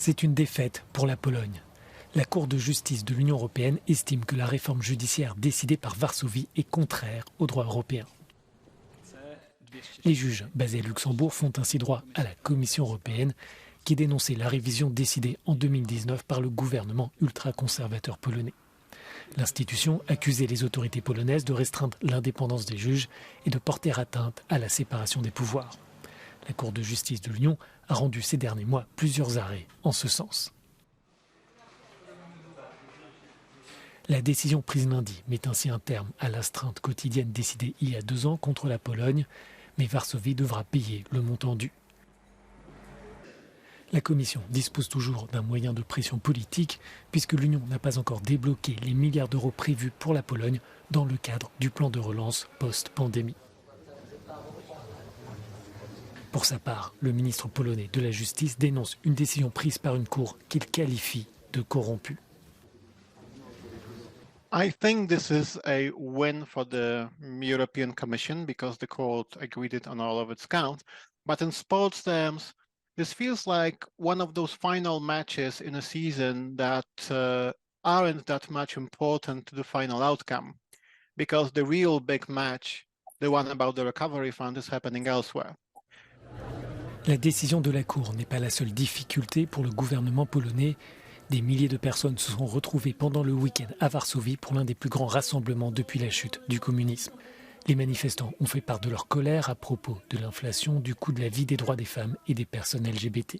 C'est une défaite pour la Pologne. La Cour de justice de l'Union européenne estime que la réforme judiciaire décidée par Varsovie est contraire au droit européen. Les juges basés à Luxembourg font ainsi droit à la Commission européenne qui dénonçait la révision décidée en 2019 par le gouvernement ultra-conservateur polonais. L'institution accusait les autorités polonaises de restreindre l'indépendance des juges et de porter atteinte à la séparation des pouvoirs. La Cour de justice de l'Union a rendu ces derniers mois plusieurs arrêts en ce sens. La décision prise lundi met ainsi un terme à l'astreinte quotidienne décidée il y a 2 ans contre la Pologne, mais Varsovie devra payer le montant dû. La Commission dispose toujours d'un moyen de pression politique puisque l'Union n'a pas encore débloqué les milliards d'euros prévus pour la Pologne dans le cadre du plan de relance post-pandémie. Pour sa part, le ministre polonais de la Justice dénonce une décision prise par une cour qu'il qualifie de corrompue. I think this is a win for the European Commission because the court agreed it on all of its counts. But in sports terms, this feels like one of those final matches in a season that aren't that much important to the final outcome because the real big match, the one about the recovery fund, is happening elsewhere. La décision de la Cour n'est pas la seule difficulté pour le gouvernement polonais. Des milliers de personnes se sont retrouvées pendant le week-end à Varsovie pour l'un des plus grands rassemblements depuis la chute du communisme. Les manifestants ont fait part de leur colère à propos de l'inflation, du coût de la vie, des droits des femmes et des personnes LGBT.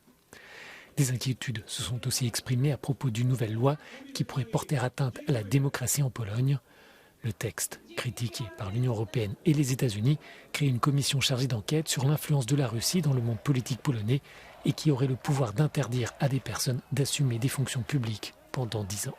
Des inquiétudes se sont aussi exprimées à propos d'une nouvelle loi qui pourrait porter atteinte à la démocratie en Pologne. Le texte, critiqué par l'Union européenne et les États-Unis, crée une commission chargée d'enquête sur l'influence de la Russie dans le monde politique polonais et qui aurait le pouvoir d'interdire à des personnes d'assumer des fonctions publiques pendant 10 ans.